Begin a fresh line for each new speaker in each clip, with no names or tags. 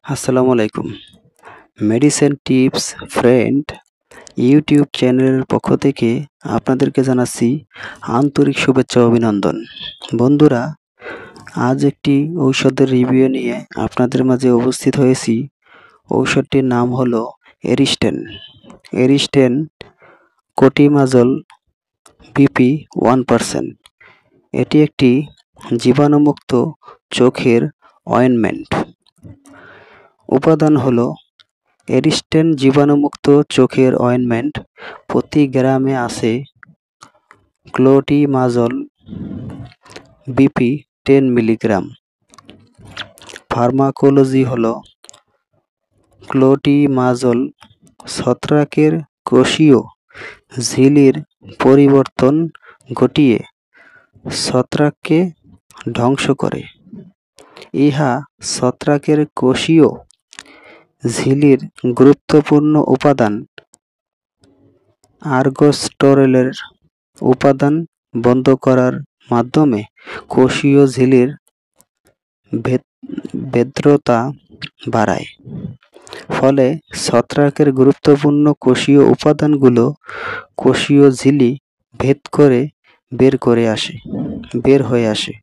আসসালামু আলাইকুম। Medicine tips friend YouTube চ্যানেলের পক্ষ থেকে আপনাদেরকে জানাচ্ছি আন্তরিক শুভেচ্ছা ও অভিনন্দন। বন্ধুরা, আজ একটি ঔষধের রিভিউ নিয়ে আপনাদের মাঝে উপস্থিত হয়েছি। ঔষধটির নাম হলো এরিস্টেন। এরিস্টেন কোটিমাজল বিপি 1%। এটি একটি জীবাণুমুক্ত চোখের অয়েনমেন্ট। উপাদান হলো এরিস্টেন জীবাণুমুক্ত চোখের অয়েনমেন্ট। প্রতি গ্রামে আছে ক্লোটিমাজল বিপি 10 মিলিগ্রাম। ফার্মাকোলজি হলো ক্লোটিমাজল ছত্রাকের কোষীয় ঝিল্লির পরিবর্তন ঘটিয়ে ছত্রাককে ধ্বংস করে। ইহা ছত্রাকের কোষীয় ঝিল্লির গুরুত্বপূর্ণ উপাদান। আর্গোস্টেরলের উপাদান বন্ধ করার মাধ্যমে কোষীয় ঝিল্লির ভেদ্রতা বাড়ায়। ফলে ছত্রাকের গুরুত্বপূর্ণ কোষীয় উপাদানগুলো কোষীয় ঝিল্লি ভেদ করে বের হয়ে আসে।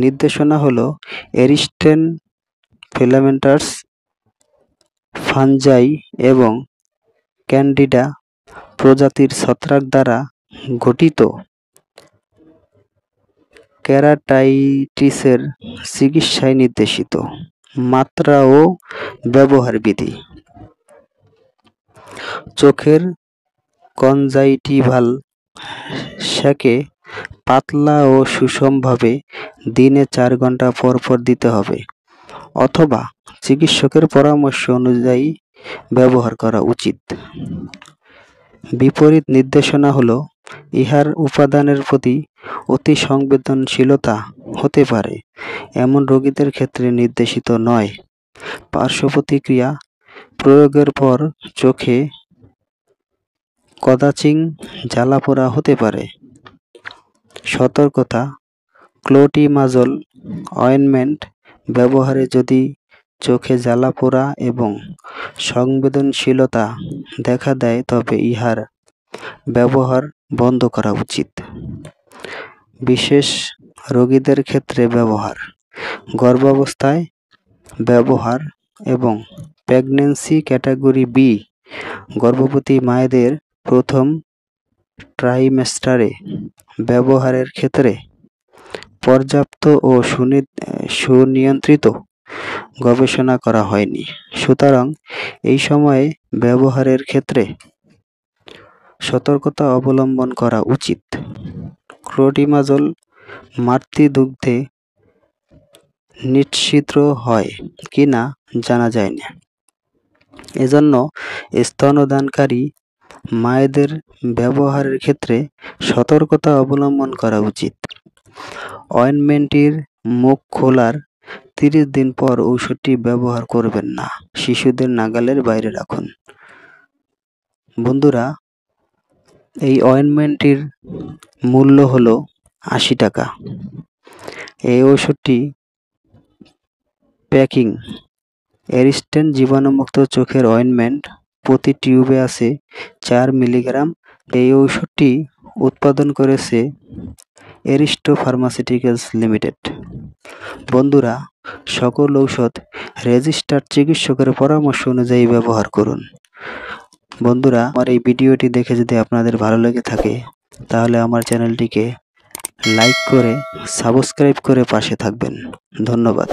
নির্দেশনা হলো এরিস্টেন ফিলামেন্টাস ফাঞ্জাই এবং ক্যান্ডিডা প্রজাতির ছত্রাক দ্বারা গঠিত কেরাটাইটিসের চিকিৎসায় নির্দেশিত। মাত্রা ও ব্যবহার বিধি। চোখের কনজাংটিভাল শ্যাকে পাতলা ও সুষমভাবে দিনে 4 ঘন্টা পর পর দিতে হবে, অথবা চিকিৎসকের পরামর্শ অনুযায়ী ব্যবহার করা উচিত। বিপরীত নির্দেশনা হলো ইহার উপাদানের প্রতি অতি সংবেদনশীলতা হতে পারে, এমন রোগীদের ক্ষেত্রে নির্দেশিত নয়। পার্শ্ব প্রতিক্রিয়া। প্রয়োগের পর চোখে কদাচিৎ জ্বালাপোড়া হতে পারে। সতর্কতা। ক্লোটিমাজল অয়েনমেন্ট ব্যবহারে যদি চোখে জ্বালাপোড়া এবং সংবেদনশীলতা দেখা দেয় তবে ইহার ব্যবহার বন্ধ করা উচিত। বিশেষ রোগীদের ক্ষেত্রে ব্যবহার। গর্ভাবস্থায় ব্যবহার এবং প্রেগন্যান্সি ক্যাটাগরি বি গর্ভবতী মায়েদের প্রথম ট্রাইমেস্টারে ব্যবহারের ক্ষেত্রে পর্যাপ্ত ও সুনিয়ন্ত্রিত গবেষণা করা হয়নি, সুতরাং এই সময়ে ব্যবহারের ক্ষেত্রে সতর্কতা অবলম্বন করা উচিত। ক্লোটিমাজল মাতৃদুগ্ধে নিঃসৃত হয় কিনা জানা যায় না, এজন্য স্তন্যদানকারী মায়েদের ব্যবহারের ক্ষেত্রে সতর্কতা অবলম্বন করা উচিত। অয়েনমেন্টটির মুখ খোলার 30 দিন পর ঔষধটি ব্যবহার করবেন না। শিশুদের নাগালের বাইরে রাখুন। বন্ধুরা, এই অয়েনমেন্টটির মূল্য হলো 80 টাকা। এই ঔষধটি প্যাকিং। এরিস্টেন জীবাণুমুক্ত চোখের অয়েনমেন্ট। প্রতি টিউবে আছে 4 মিলিগ্রাম। এই ঔষধটি উৎপাদন করেছে এরিস্টো ফার্মাসিউটিক্যালস লিমিটেড। বন্ধুরা, সকল ঔষধ রেজিস্টার্ড চিকিৎসকের পরামর্শ অনুযায়ী ব্যবহার করুন। বন্ধুরা, আমার এই ভিডিওটি দেখে যদি আপনাদের ভালো লেগে থাকে তাহলে আমার চ্যানেলটিকে লাইক করে সাবস্ক্রাইব করে পাশে থাকবেন। ধন্যবাদ।